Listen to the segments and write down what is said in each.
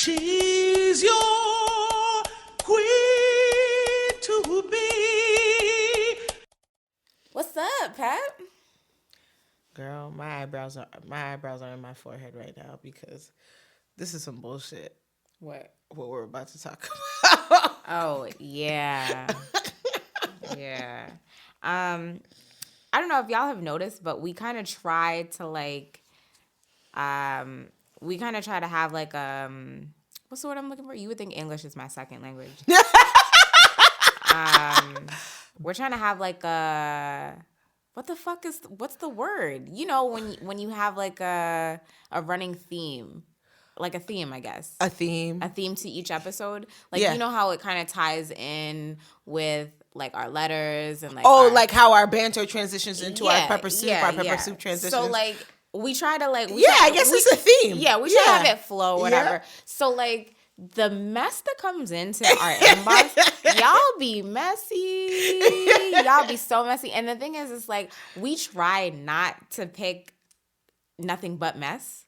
She's your queen to be. What's up, Pep? Girl, my eyebrows are in my forehead right now because this is some bullshit. What we're about to talk about. Oh, yeah. Yeah. I don't know if y'all have noticed, but we kind of try to have like what's the word I'm looking for? You would think English is my second language. We're trying to have like what's the word? You know, when you have like a running theme. Like a theme, I guess. A theme to each episode. Like, yeah. You know how it kind of ties in with like our letters and like like how our banter transitions into our pepper soup. Soup transitions. So like we try to like I guess it's a theme. Yeah, we try to have it flow, whatever. Yeah. So like the mess that comes into our inbox, y'all be messy. Y'all be so messy. And the thing is, it's like we try not to pick nothing but mess.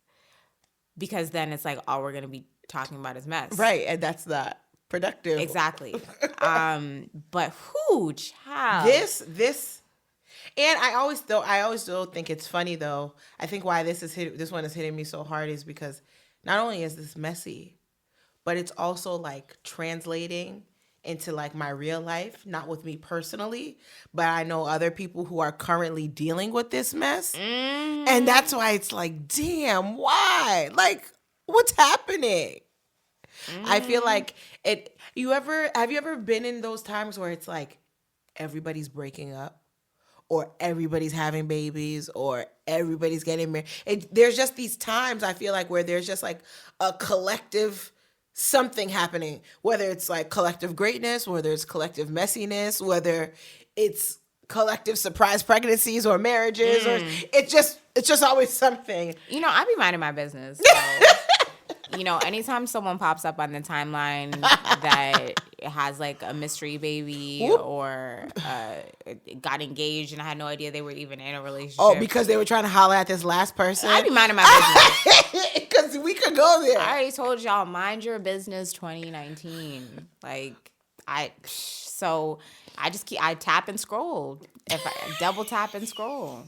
Because then it's like all we're gonna be talking about is mess, right? And that's not productive. Exactly. But whoo, child. This, and I always do think it's funny though. I think why this one is hitting me so hard is because not only is this messy, but it's also like translating into like my real life, not with me personally, but I know other people who are currently dealing with this mess. And that's why it's like, damn, why? Like, what's happening? I feel like have you ever been in those times where it's like everybody's breaking up or everybody's having babies or everybody's getting married? There's just these times I feel like where there's just like a collective something happening, whether it's like collective greatness, whether it's collective messiness, whether it's collective surprise pregnancies or marriages, or it's just always something. You know, I be minding my business. So, you know, anytime someone pops up on the timeline that has like a mystery baby or got engaged and I had no idea they were even in a relationship. Oh, because they were trying to holler at this last person? I be minding my business. Because we could go there. I already told y'all, mind your business 2019. Like, I tap and scroll. If I double tap and scroll.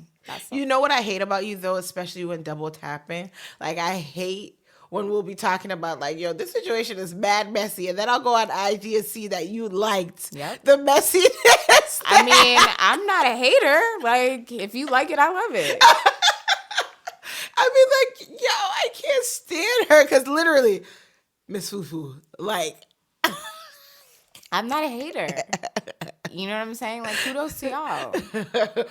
You know what I hate about you though, especially when double tapping? Like, I hate when we'll be talking about like, yo, this situation is mad messy, and then I'll go on IG and see that you liked the messiness. I mean, I'm not a hater. Like, if you like it, I love it. I mean, like, yo, I can't stand her because literally, Miz Fufu, like. I'm not a hater. You know what I'm saying? Like, kudos to y'all.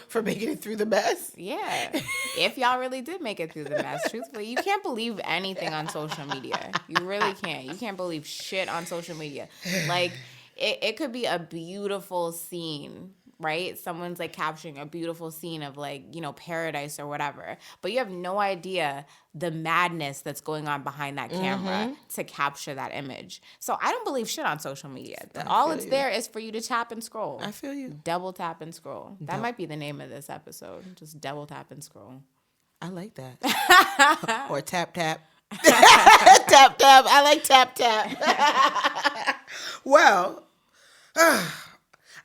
For making it through the mess? Yeah. If y'all really did make it through the mess, truthfully. You can't believe anything on social media. You really can't. You can't believe shit on social media. Like, it could be a beautiful scene, right? Someone's like capturing a beautiful scene of like, you know, paradise or whatever. But you have no idea the madness that's going on behind that camera to capture that image. So I don't believe shit on social media. All it's there is for you to tap and scroll. I feel you. Double tap and scroll. That might be the name of this episode. Just double tap and scroll. I like that. Or tap tap. Tap tap. I like tap tap. Well,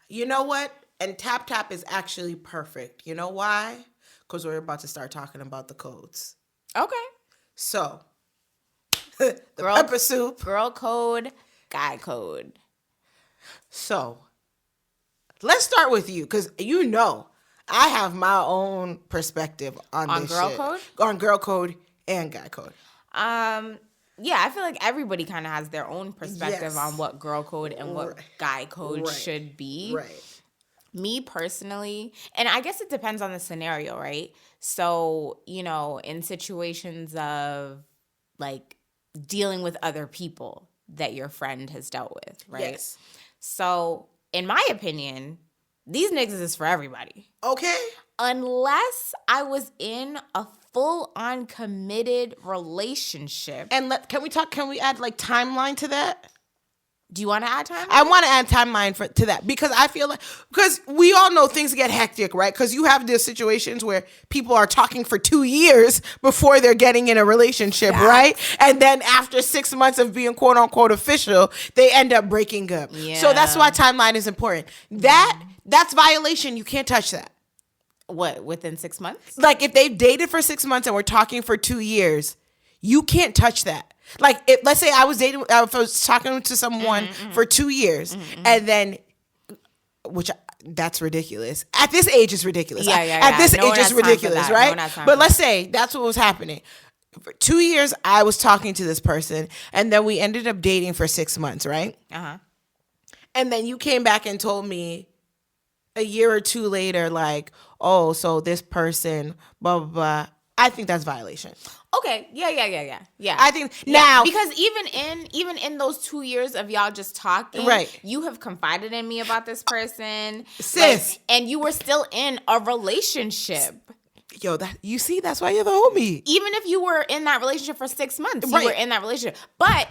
you know what? And tap tap is actually perfect. You know why? Because we're about to start talking about the codes. Okay. So, pepper soup. Girl code, guy code. So, let's start with you. Because you know, I have my own perspective on this girl shit. code? On girl code and guy code. Yeah, I feel like everybody kind of has their own perspective on what girl code and what guy code should be. Right. Me personally, and I guess it depends on the scenario, right? So, you know, in situations of like dealing with other people that your friend has dealt with, right? Yes. So, in my opinion, these niggas is for everybody. Okay. Unless I was in a full-on committed relationship. And can we add like timeline to that? Do you want to add timeline? I want to add timeline to that because I feel like, because we all know things get hectic, right? Because you have these situations where people are talking for 2 years before they're getting in a relationship, right? And then after 6 months of being quote unquote official, they end up breaking up. Yeah. So that's why timeline is important. That's violation. You can't touch that. What, within 6 months? Like if they've dated for 6 months and we're talking for 2 years, you can't touch that. Like, let's say I was talking to someone for 2 years, and then, that's ridiculous. At this age, it's ridiculous. At this age, it's ridiculous, right? But let's say that's what was happening. For 2 years, I was talking to this person, and then we ended up dating for 6 months, right? And then you came back and told me a year or two later, like, oh, so this person, blah, blah, blah. I think that's violation. Okay. Yeah. I think now, because even in those 2 years of y'all just talking, right, you have confided in me about this person, sis, and you were still in a relationship. Yo, that's why you're the homie. Even if you were in that relationship for 6 months, right, you were in that relationship. But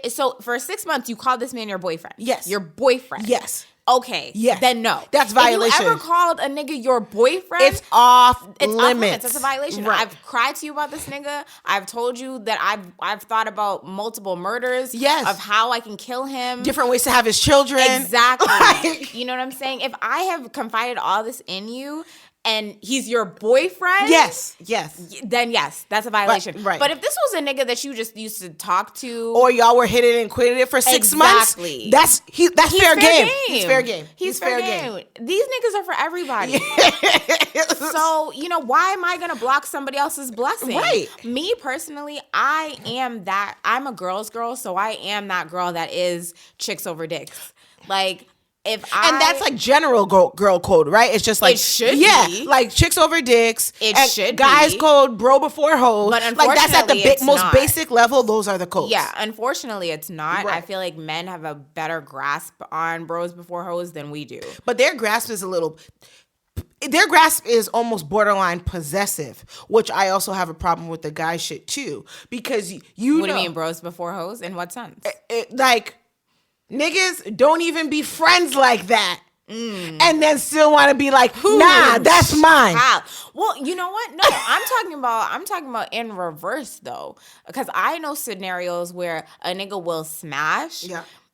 so for 6 months, you called this man your boyfriend. Yes, your boyfriend. Yes. Okay. Yes. Then no. That's violation. If you ever called a nigga your boyfriend, it's off limits. That's a violation. Right. I've cried to you about this nigga. I've told you that I've thought about multiple murders. Yes. Of how I can kill him. Different ways to have his children. Exactly. You know what I'm saying? If I have confided all this in you, and he's your boyfriend, yes, then yes, that's a violation. Right. But if this was a nigga that you just used to talk to, or y'all were hit it and quitted it for 6 months, that's fair game. He's fair game. He's fair game. These niggas are for everybody. So, why am I gonna block somebody else's blessing? Right. Me personally, I'm a girl's girl, so I am that girl that is chicks over dicks. Like, and that's like general girl code, right? It's just like, it should be. Like chicks over dicks. It should guys be. code bro before hoes. But unfortunately, like that's at the most not. Basic level. Those are the codes. Yeah, unfortunately, it's not. Right. I feel like men have a better grasp on bros before hoes than we do. But their grasp is almost borderline possessive, which I also have a problem with the guy shit too. Because what do you mean bros before hoes? In what sense? Like, niggas don't even be friends like that. And then still want to be like, nah, that's mine. Well, you know what? No, I'm talking about in reverse though. Because I know scenarios where a nigga will smash,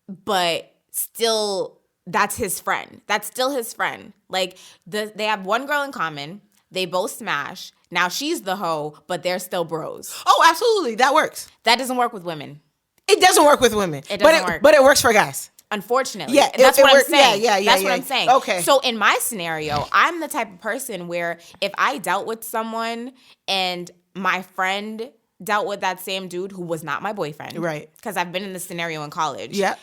but still that's his friend. That's still his friend. Like they have one girl in common. They both smash. Now she's the hoe, but they're still bros. Oh, absolutely. That works. That doesn't work with women. It doesn't work with women. It doesn't work. But it works for guys. Unfortunately. Yeah, that's what I'm saying. Yeah, that's what I'm saying. Okay. So in my scenario, I'm the type of person where if I dealt with someone and my friend dealt with that same dude who was not my boyfriend. Right. Because I've been in this scenario in college. Yeah.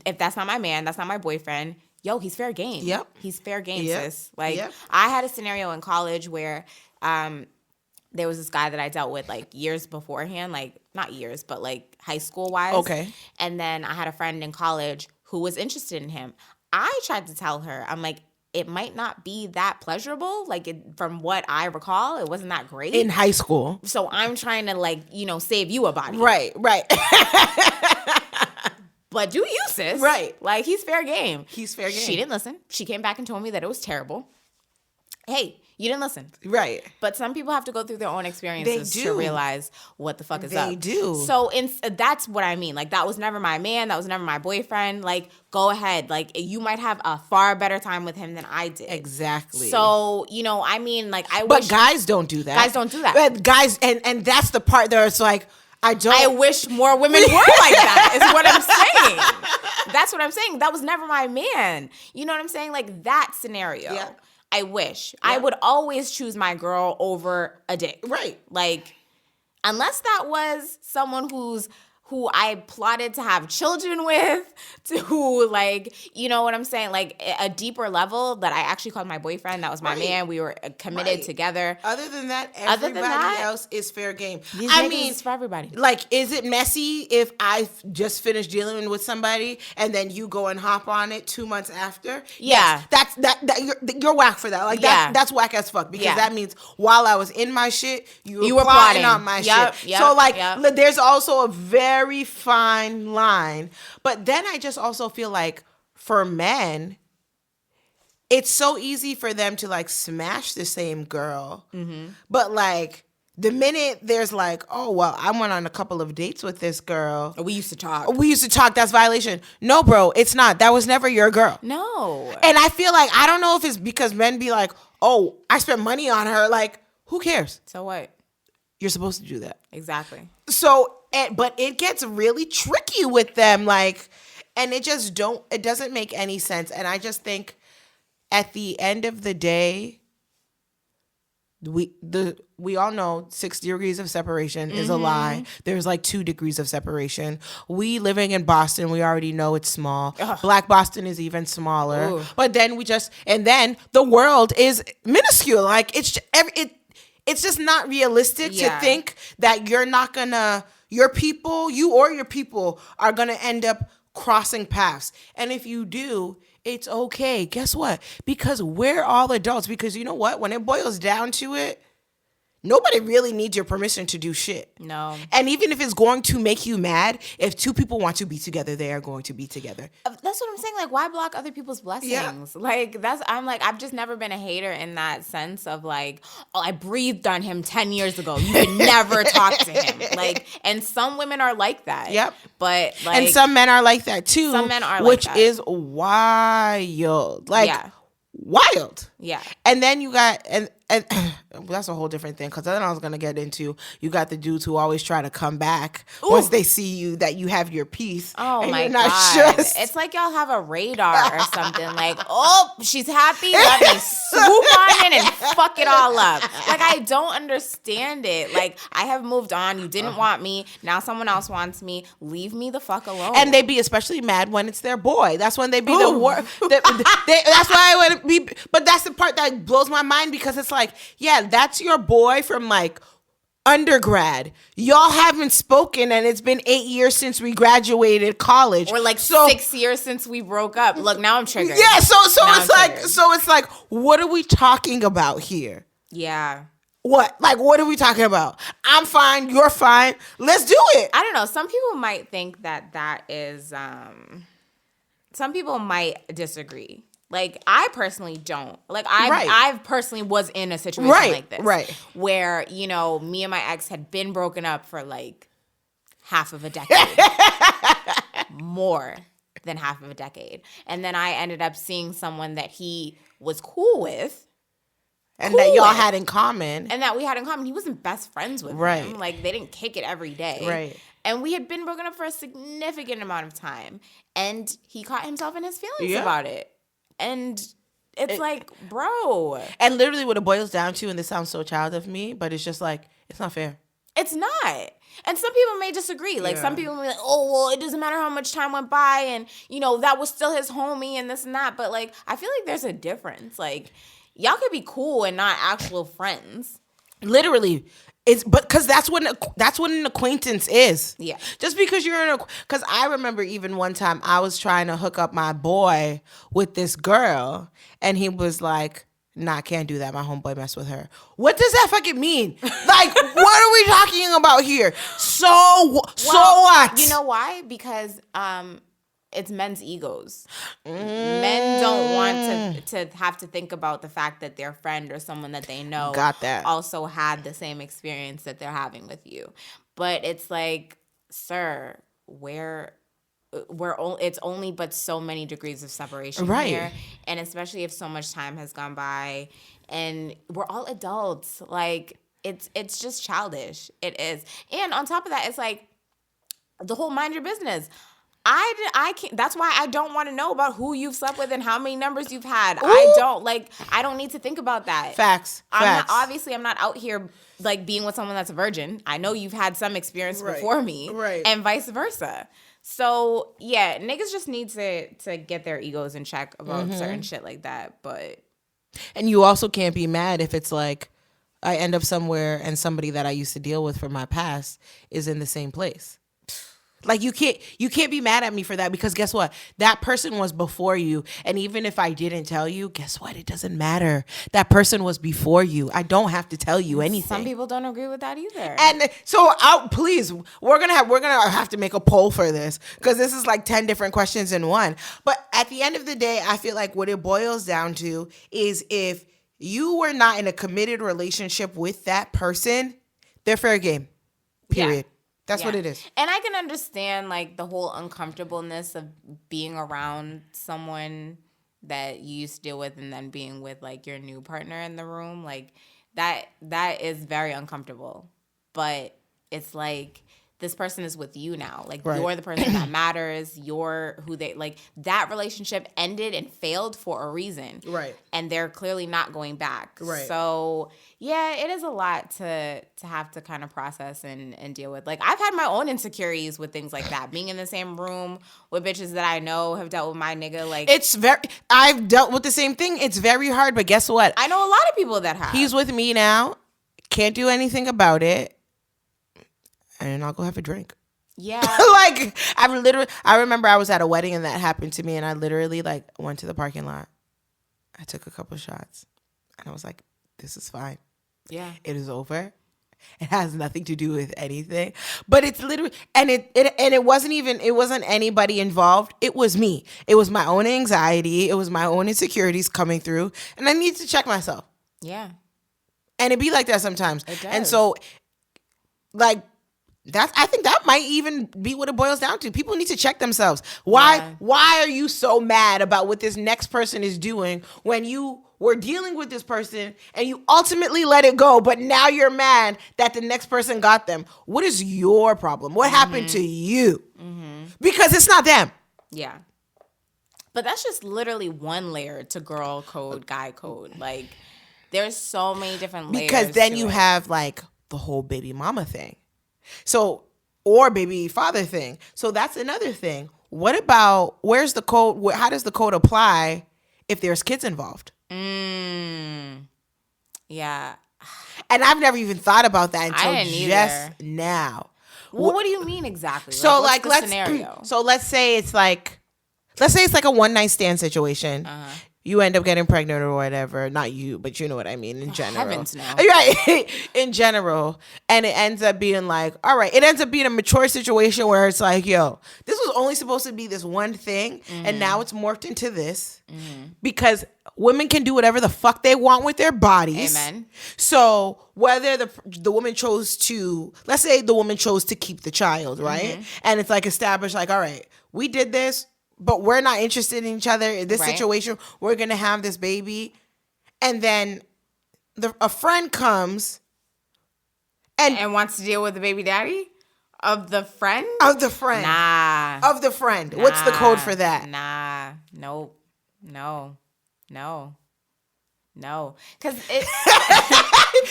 If that's not my man, that's not my boyfriend, yo, he's fair game. Yep. He's fair game, Yep. sis. Like, Yep. I had a scenario in college where there was this guy that I dealt with like years beforehand, like not years, but like high school wise. Okay. And then I had a friend in college who was interested in him. I tried to tell her, I'm like, it might not be that pleasurable. Like from what I recall, it wasn't that great. In high school. So I'm trying to save you a body. Right. But do you, sis. Right. Like he's fair game. He's fair game. She didn't listen. She came back and told me that it was terrible. Hey, you didn't listen. Right. But some people have to go through their own experiences to realize what the fuck is up. They do. So that's what I mean. Like, that was never my man. That was never my boyfriend. Like, go ahead. Like, you might have a far better time with him than I did. Exactly. So, I mean, like, I But wish... guys don't do that. Guys don't do that. But guys, and that's the part there. It's like, I wish more women were like that, is what I'm saying. That's what I'm saying. That was never my man. You know what I'm saying? Like, that scenario. Yeah. I wish. Yeah. I would always choose my girl over a dick. Right. Like, unless that was someone who I plotted to have children with, to who, like, you know what I'm saying? Like, a deeper level that I actually called my boyfriend. That was my man. We were committed together. Other than that, everybody else is fair game. I mean, it's for everybody. Like, is it messy if I just finished dealing with somebody and then you go and hop on it 2 months after? Yeah. Yes, you're whack for that. Like, that's whack as fuck. Because that means while I was in my shit, you were plotting on my shit. So, like, there's also a very very fine line. But then I just also feel like for men, it's so easy for them to like smash the same girl. But like the minute there's like, oh, well, I went on a couple of dates with this girl. We used to talk. That's violation. No, bro, it's not. That was never your girl. No. And I feel like, I don't know if it's because men be like, oh, I spent money on her. Like, who cares? So what? You're supposed to do that. Exactly. So, but it gets really tricky with them. Like, and it doesn't make any sense. And I just think, at the end of the day, we all know 6 degrees of separation is a lie. There's like 2 degrees of separation. We living in Boston, we already know it's small. Ugh. Black Boston is even smaller. Ooh. But then then the world is minuscule. Like it's just not realistic to think that your people are gonna end up crossing paths. And if you do, it's okay. Guess what? Because we're all adults. Because you know what? When it boils down to it, nobody really needs your permission to do shit. No. And even if it's going to make you mad, if 2 people want to be together, they are going to be together. That's what I'm saying. Like, why block other people's blessings? Yeah. Like, I've just never been a hater in that sense of like, oh, I breathed on him 10 years ago. You could never talk to him. Like, and some women are like that. Yep. But like, and some men are like that too. Some men are like which that. is wild. Like, wild. Yeah. And then you got, and that's a whole different thing, because then I was going to get into, you got the dudes who always try to come back once they see you, that you have your piece. Oh my God. It's like y'all have a radar or something. Like, oh, she's happy. Let me swoop on in and fuck it all up. Like, I don't understand it. Like, I have moved on. You didn't want me. Now someone else wants me. Leave me the fuck alone. And they be especially mad when it's their boy. That's when they be the worst. That's why I want to be. But that's the part that blows my mind, because it's like, yeah, that's your boy from like undergrad. Y'all haven't spoken, and it's been 8 years since we graduated college, or like 6 years since we broke up. Look, now I'm triggered. Yeah, so Now it's like, what are we talking about here? Yeah. What are we talking about? I'm fine. You're fine. Let's do it. I don't know. Some people might think that is. Some people might disagree. Like, I personally don't. Like, I personally was in a situation like this. Right. Where, you know, me and my ex had been broken up for like half of a decade. More than half of a decade. And then I ended up seeing someone that he was cool with. And that y'all had in common. And that we had in common. He wasn't best friends with him. Like, they didn't kick it every day. Right. And we had been broken up for a significant amount of time. And he caught himself in his feelings about it. And it's like, bro. And literally what it boils down to, and this sounds so child of me, but it's just like, it's not fair. It's not. And some people may disagree. Like, some people may be like, oh, well, it doesn't matter how much time went by, and, you know, that was still his homie and this and that. But, like, I feel like there's a difference. Like, y'all could be cool and not actual friends. Literally. Because that's what an acquaintance is. Yeah. Just because because I remember even one time I was trying to hook up my boy with this girl, and he was like, nah, can't do that. My homeboy messed with her. What does that fucking mean? Like, what are we talking about here? So what? You know why? Because it's men's egos. Men don't want to have to think about the fact that their friend or someone that they know also had the same experience that they're having with you. But it's like, sir, it's only but so many degrees of separation here. And especially if so much time has gone by, and we're all adults. Like, it's just childish. It is. And on top of that, it's like the whole mind your business. I can't. That's why I don't want to know about who you've slept with and how many numbers you've had. Ooh. I don't need to think about that. Facts. I'm not out here like being with someone that's a virgin. I know you've had some experience before me, and vice versa. So yeah, niggas just need to get their egos in check about certain shit like that. And you also can't be mad if it's like, I end up somewhere and somebody that I used to deal with from my past is in the same place. Like you can't be mad at me for that, because guess what? That person was before you. And even if I didn't tell you, guess what? It doesn't matter. That person was before you. I don't have to tell you anything. Some people don't agree with that either. And so please, we're gonna have to make a poll for this, because this is like 10 different questions in one. But at the end of the day, I feel like what it boils down to is, if you were not in a committed relationship with that person, they're fair game. Period. Yeah. That's what it is. And I can understand like the whole uncomfortableness of being around someone that you used to deal with and then being with like your new partner in the room. Like that is very uncomfortable. But it's like, this person is with you now. Like you're the person that matters. You're who they like. That relationship ended and failed for a reason. Right. And they're clearly not going back. Right. So yeah, it is a lot to have to kind of process and deal with. Like I've had my own insecurities with things like that. Being in the same room with bitches that I know have dealt with my nigga. Like I've dealt with the same thing. It's very hard, but guess what? I know a lot of people that have. He's with me now. Can't do anything about it. And I'll go have a drink. Yeah. Like I remember I was at a wedding and that happened to me, and I literally like went to the parking lot. I took a couple shots and I was like, this is fine. Yeah. It is over. It has nothing to do with anything. But it's literally, and it wasn't anybody involved. It was me. It was my own anxiety. It was my own insecurities coming through, and I need to check myself. Yeah. And it be like that sometimes. It does. And so like, I think that might even be what it boils down to. People need to check themselves. Why are you so mad about what this next person is doing when you were dealing with this person and you ultimately let it go, but now you're mad that the next person got them? What is your problem? What happened to you? Because it's not them. Yeah. But that's just literally one layer to girl code, guy code. Like there's so many different layers. Because then you have like the whole baby mama thing. So, or baby father thing. So that's another thing. What about, where's the code? How does the code apply if there's kids involved? Yeah. And I've never even thought about that until just either. now. Well, what do you mean exactly? So like let's scenario? So let's say it's like a one night stand situation. You end up getting pregnant or whatever. Not you, but you know what I mean in general. Heavens no. Right. In general. And it ends up being like, all right, it ends up being a mature situation where it's like, yo, this was only supposed to be this one thing. And now it's morphed into this. Because women can do whatever the fuck they want with their bodies. Amen. So whether the woman chose to, let's say the woman chose to keep the child, right? And it's like established like, all right, we did this, but we're not interested in each other in this situation. We're going to have this baby. And then a friend comes and wants to deal with the baby daddy of the friend? Of the friend. Nah. Of the friend. What's the code for that? Nah. Nope. No. Because it...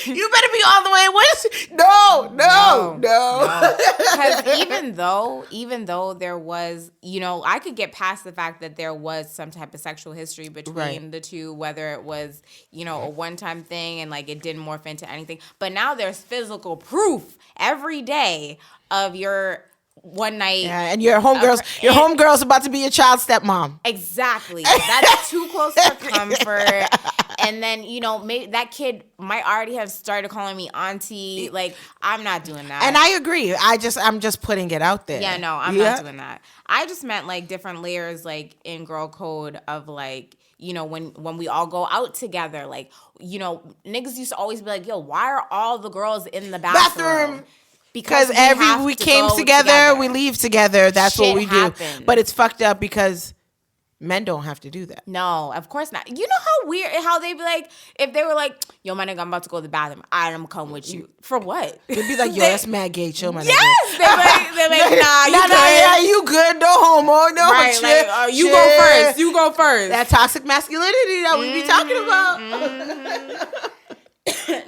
You better be all the way with. No. Because even though there was, I could get past the fact that there was some type of sexual history between the two, whether it was, a one-time thing and like it didn't morph into anything. But now there's physical proof every day of your one night. Yeah, and your homegirl's about to be a child stepmom. Exactly. That's too close for comfort. And then, maybe that kid might already have started calling me auntie. Like, I'm not doing that. And I agree. I'm just putting it out there. Yeah, no, I'm not doing that. I just meant like different layers, like in girl code of like, when we all go out together, like, niggas used to always be like, yo, why are all the girls in the bathroom? Because we came together, we leave together. That's what we do. But it's fucked up because men don't have to do that. No, of course not. You know how weird, how they'd be like, if they were like, yo, my nigga, I'm about to go to the bathroom. I'm going to come with you. For what? They'd be like, yo, that's mad gay. Chill, my nigga. Yes! They're like, nah, you good. Yeah, you good. No homo. No right, shit. Like, you go first. You go first. That toxic masculinity that we be talking about.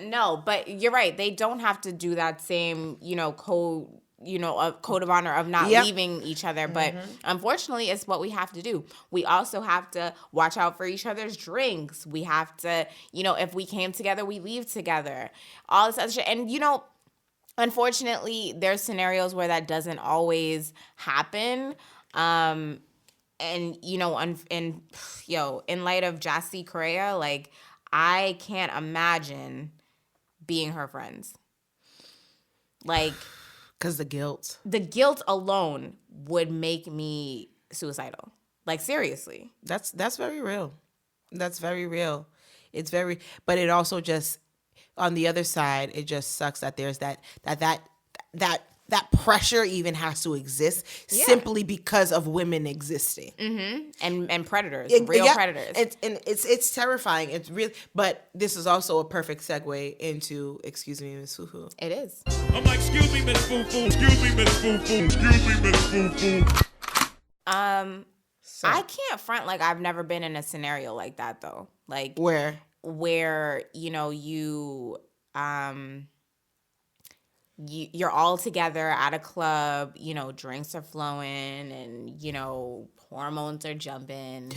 No, but you're right. They don't have to do that same, code, a code of honor of not leaving each other. But unfortunately, it's what we have to do. We also have to watch out for each other's drinks. We have to, if we came together, we leave together. All this other shit. And, Unfortunately, there's scenarios where that doesn't always happen. And you know, in light of Jassy Correa, like, I can't imagine being her friends. Like, because the guilt alone would make me suicidal. Like, seriously. That's very real. That's very real. But it also just, on the other side, it just sucks that there's that pressure even has to exist simply because of women existing. And predators, predators. It's terrifying. It's real. But this is also a perfect segue into Excuse Me, Miss Fufu. It is. I'm like, excuse me, Miss Fufu. Excuse me, Miss Fufu. Excuse me, Miss Fufu. So, I can't front like I've never been in a scenario like that though. Like where you know you're all together at a club, you know, drinks are flowing and, you know, hormones are jumping.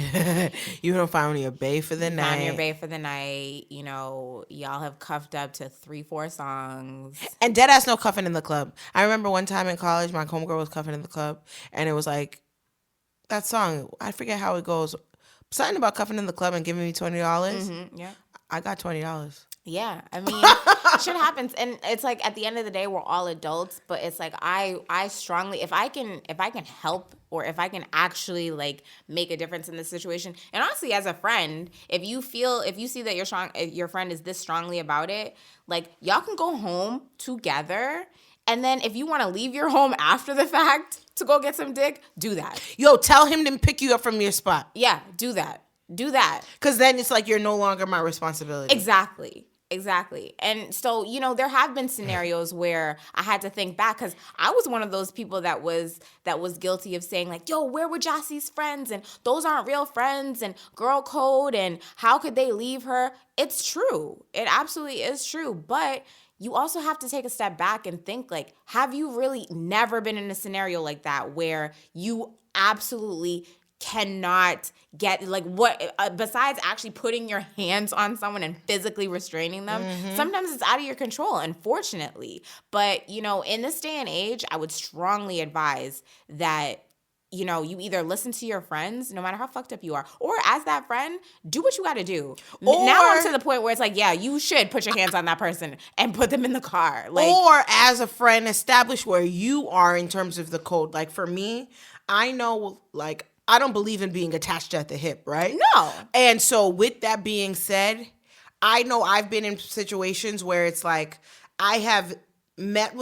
You don't find your bae for the night. Find your bae for the night. You know, y'all have cuffed up to 3-4 songs. And dead ass no cuffing in the club. I remember one time in college, my homegirl was cuffing in the club, and it was like that song. I forget how it goes. Something about cuffing in the club and giving me $20. Yeah, I got $20. Yeah, I mean, shit happens, and it's like at the end of the day, we're all adults. But it's like I strongly, if I can help, or if I can actually like make a difference in this situation, and honestly, as a friend, if you see that your friend is this strongly about it, like y'all can go home together, and then if you want to leave your home after the fact to go get some dick, do that. Yo, tell him to pick you up from your spot. Yeah, do that. Do that. Because then it's like you're no longer my responsibility. Exactly. And so, you know, there have been scenarios where I had to think back, because I was one of those people that was guilty of saying like, yo, where were Jassie's friends? And those aren't real friends, and girl code, and how could they leave her? It's true. It absolutely is true. But you also have to take a step back and think like, have you really never been in a scenario like that where you absolutely cannot get like what besides actually putting your hands on someone and physically restraining them? Sometimes it's out of your control, unfortunately. But you know, in this day and age, I would strongly advise that, you know, you either listen to your friends, no matter how fucked up you are, or as that friend, do what you got to do. Now I'm to the point where it's like, yeah, you should put your hands on that person and put them in the car. Like, or as a friend, establish where you are in terms of the code. Like for me, I know, like, I don't believe in being attached at the hip, right? No. And so with that being said, I know I've been in situations where it's like I have met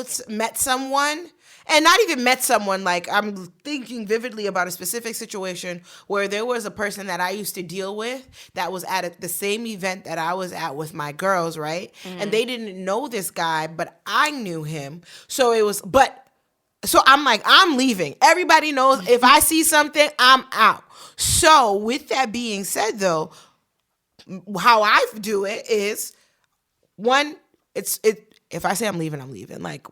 someone, and not even met someone, like I'm thinking vividly about a specific situation where there was a person that I used to deal with that was at the same event that I was at with my girls, right? And they didn't know this guy, but I knew him. So I'm like, I'm leaving. Everybody knows if I see something, I'm out. So with that being said, though, how I do it is, one, if I say I'm leaving, I'm leaving. Like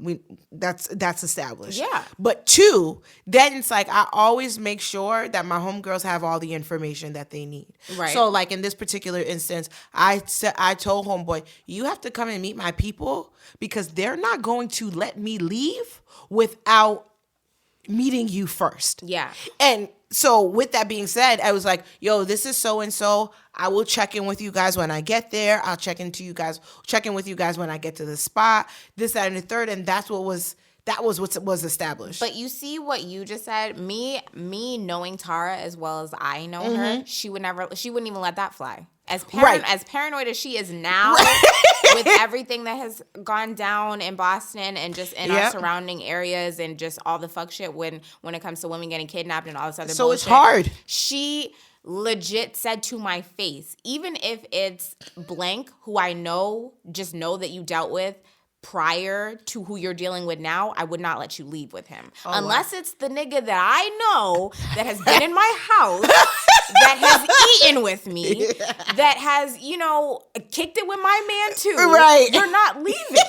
that's established. Yeah. But two, then it's like I always make sure that my homegirls have all the information that they need. Right. So like in this particular instance, I told homeboy, you have to come and meet my people because they're not going to let me leave without meeting you first. Yeah. And so with that being said, I was like, yo, this is so-and-so. I will check in with you guys when I get there. I'll check in with you guys when I get to the spot, this, that, and the third. And that was what was established. But you see what you just said, me knowing Tara as well as I know her, she wouldn't even let that fly. As paranoid as she is now, with everything that has gone down in Boston and just in our surrounding areas and just all the fuck shit when it comes to women getting kidnapped and all this other bullshit. So it's hard. She legit said to my face, even if it's blank, who I know that you dealt with prior to who you're dealing with now, I would not let you leave with him. Unless it's the nigga that I know that has been in my house, that has eaten with me, that has, you know, kicked it with my man too. Right. You're not leaving.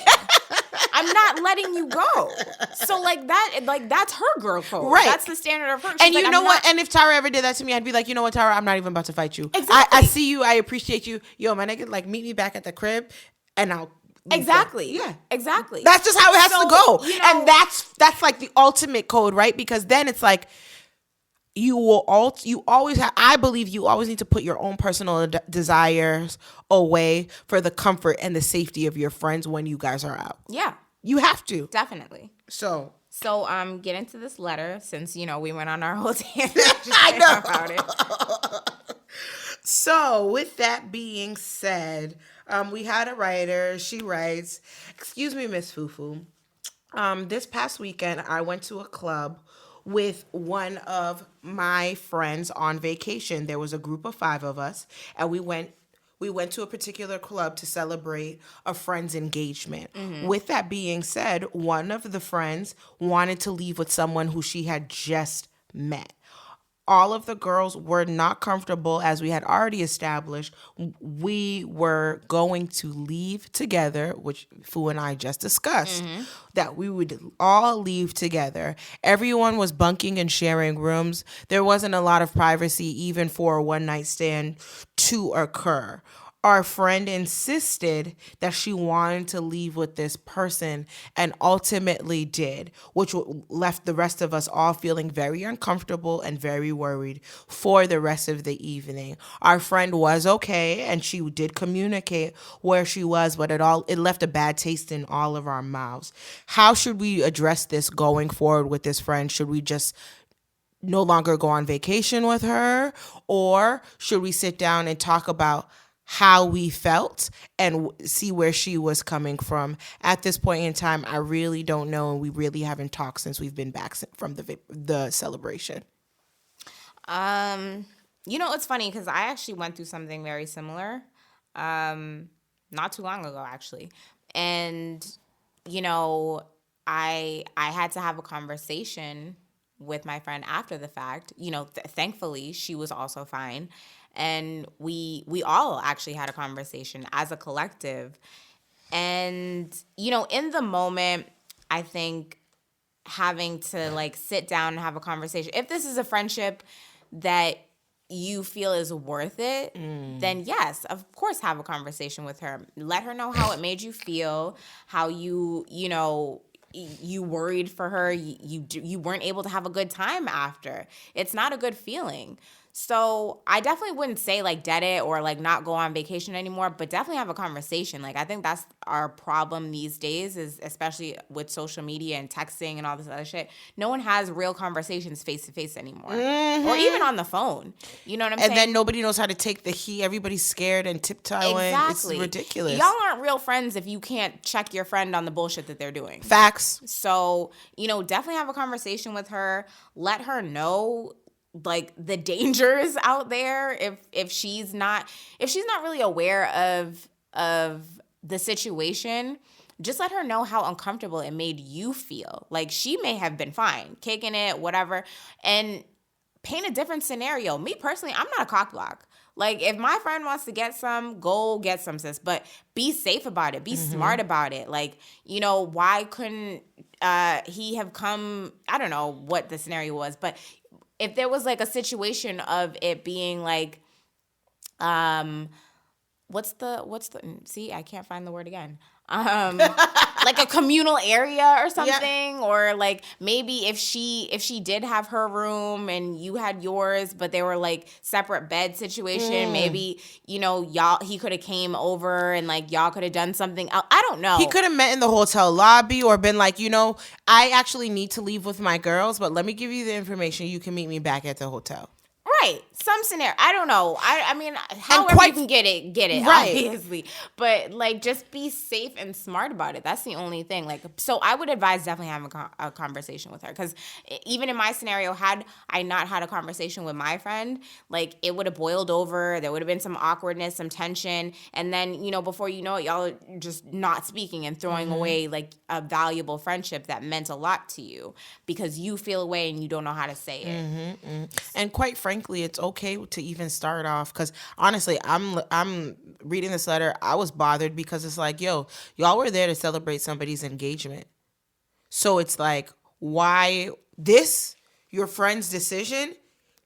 I'm not letting you go. So that's her girl code. Right. That's the standard of her. And you know what? And if Tara ever did that to me, I'd be like, you know what, Tara, I'm not even about to fight you. Exactly. I see you. I appreciate you. Yo, my nigga, like meet me back at the crib and I'll Exactly. Yeah. Exactly. That's just how it has to go. You know, And that's like the ultimate code, right? Because then it's like you always have, I believe you always need to put your own personal desires away for the comfort and the safety of your friends when you guys are out. Yeah. You have to. Definitely. So get into this letter since, we went on our whole tangent. I know. About it. So with that being said, we had a writer. She writes, "Excuse me, Miss Fufu. This past weekend, I went to a club with one of my friends on vacation. There was a group of 5 of us, and we went to a particular club to celebrate a friend's engagement. With that being said, one of the friends wanted to leave with someone who she had just met. All of the girls were not comfortable, as we had already established. We were going to leave together, which Fu and I just discussed, that we would all leave together. Everyone was bunking and sharing rooms. There wasn't a lot of privacy, even for a one-night stand to occur. Our friend insisted that she wanted to leave with this person and ultimately did, which left the rest of us all feeling very uncomfortable and very worried for the rest of the evening. Our friend was okay and she did communicate where she was, but it left a bad taste in all of our mouths. How should we address this going forward with this friend? Should we just no longer go on vacation with her, or should we sit down and talk about how we felt and see where she was coming from? At this point in time, I really don't know, and we really haven't talked since we've been back from the celebration. It's funny because I actually went through something very similar not too long ago, actually. And, I had to have a conversation with my friend after the fact. Thankfully, she was also fine. And we all actually had a conversation as a collective. And, in the moment, I think having to sit down and have a conversation, if this is a friendship that you feel is worth it, then yes, of course, have a conversation with her. Let her know how it made you feel, how you worried for her. You weren't able to have a good time after. It's not a good feeling. So I definitely wouldn't say dead it or not go on vacation anymore, but definitely have a conversation. I think that's our problem these days, is especially with social media and texting and all this other shit. No one has real conversations face to face anymore, or even on the phone. You know what I'm saying? And then nobody knows how to take the heat. Everybody's scared and tiptoeing. Exactly. It's ridiculous. Y'all aren't real friends if you can't check your friend on the bullshit that they're doing. Facts. So, definitely have a conversation with her. Let her know the dangers out there if she's not really aware of the situation. Just let her know how uncomfortable it made you feel. She may have been fine, kicking it, whatever, and paint a different scenario. Me personally, I'm not a cock block. If my friend wants to get some, go get some, sis. But be safe about it. Be smart about it. Why couldn't he have come? I don't know what the scenario was, but if there was a situation of it being what's the see, I can't find the word again. A communal area or something, yeah. Or maybe if she did have her room and you had yours, but they were separate bed situation, maybe he could have came over and y'all could have done something else. I don't know. He could have met in the hotel lobby or been I actually need to leave with my girls, but let me give you the information. You can meet me back at the hotel. Right. Some scenario. I don't know. I mean, however you can get it, right. Obviously. But, just be safe and smart about it. That's the only thing. So I would advise definitely having a conversation with her. Because even in my scenario, had I not had a conversation with my friend, it would have boiled over. There would have been some awkwardness, some tension. And then, before you know it, y'all are just not speaking and throwing away, a valuable friendship that meant a lot to you. Because you feel away and you don't know how to say it. And quite frankly, it's okay to even start off, because honestly, I'm reading this letter, I was bothered because it's y'all were there to celebrate somebody's engagement. So it's why your friend's decision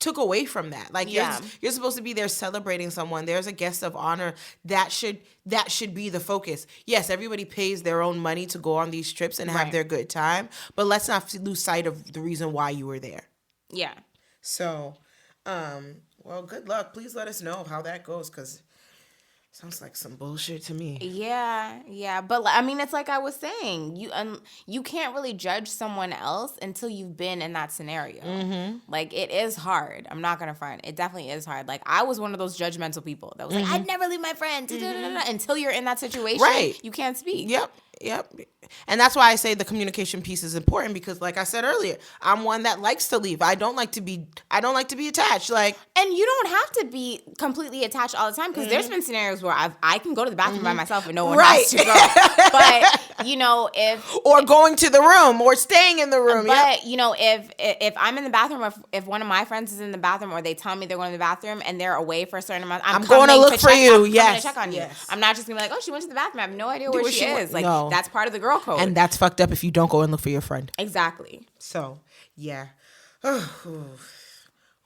took away from that. Like you're supposed to be there celebrating someone. There's a guest of honor that should be the focus. Yes, everybody pays their own money to go on these trips and have their good time, but let's not lose sight of the reason why you were there. Yeah. So, well, good luck. Please let us know how that goes, because sounds like some bullshit to me. Yeah. But I mean, it's like I was saying, you can't really judge someone else until you've been in that scenario. Mm-hmm. Like, it is hard. I'm not gonna front. It definitely is hard. Like, I was one of those judgmental people that was like, I'd never leave my friend. Until you're in that situation, you can't speak. Yep. And that's why I say the communication piece is important, because like I said earlier, I'm one that likes to leave. I don't like to be attached. Like, and you don't have to be completely attached all the time, because there's been scenarios where I can go to the bathroom by myself and no one has to go. But or going to the room or staying in the room. But if I'm in the bathroom, or if one of my friends is in the bathroom, or they tell me they're going to the bathroom and they're away for a certain amount, I'm going to look for you. I'm going to check on you. I'm not just gonna be like, oh, she went to the bathroom. I have no idea where she is. Like, that's part of the girl code. And that's fucked up if you don't go and look for your friend. Exactly. So, yeah.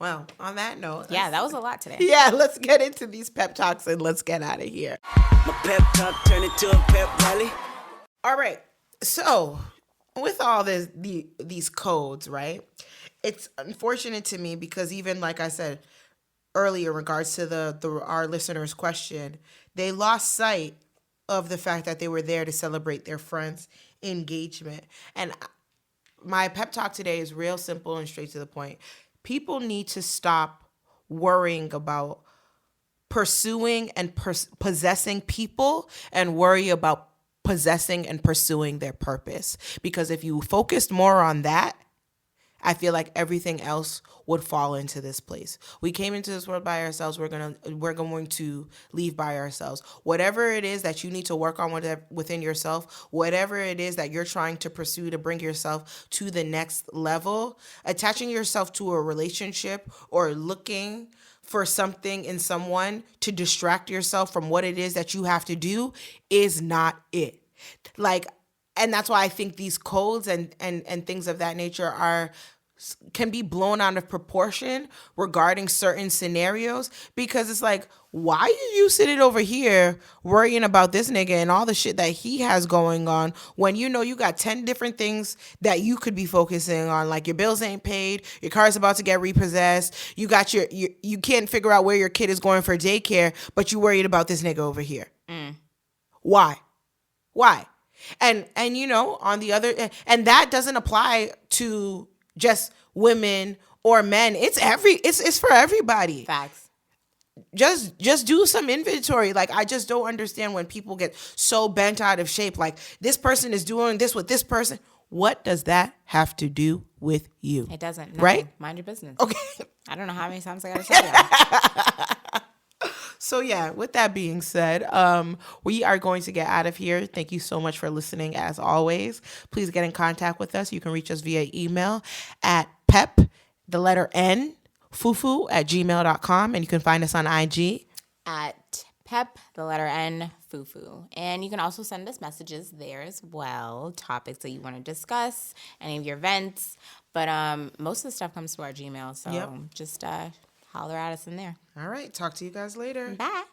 Well, on that note. Yeah, that was a lot today. Yeah, let's get into these pep talks and let's get out of here. My pep talk turned into a pep rally. All right. So, with all these codes, right? It's unfortunate to me because even like I said earlier in regards to our listeners' question, they lost sight of the fact that they were there to celebrate their friend's engagement. And my pep talk today is real simple and straight to the point. People need to stop worrying about pursuing and possessing people and worry about possessing and pursuing their purpose. Because if you focused more on that, I feel like everything else would fall into this place. We came into this world by ourselves. We're going to leave by ourselves. Whatever it is that you need to work on within yourself, whatever it is that you're trying to pursue to bring yourself to the next level, attaching yourself to a relationship or looking for something in someone to distract yourself from what it is that you have to do is not it. And that's why I think these codes and things of that nature can be blown out of proportion regarding certain scenarios, because it's like, why are you sitting over here worrying about this nigga and all the shit that he has going on when you know you got 10 different things that you could be focusing on? Like, your bills ain't paid, your car's about to get repossessed, you got you can't figure out where your kid is going for daycare, but you worried about this nigga over here. Why? And on the other, and that doesn't apply to just women or men. It's for everybody. Facts. Just do some inventory. Like, I just don't understand when people get so bent out of shape. Like, this person is doing this with this person. What does that have to do with you? It doesn't. Nothing. Right? Mind your business. Okay. I don't know how many times I gotta say that. So yeah, with that being said, we are going to get out of here. Thank you so much for listening as always. Please get in contact with us. You can reach us via email at pep, the letter N, fufu @gmail.com. And you can find us on IG at pep, the letter N, fufu. And you can also send us messages there as well, topics that you want to discuss, any of your events. But most of the stuff comes to our Gmail. So just holler at us in there. All right. Talk to you guys later. Bye.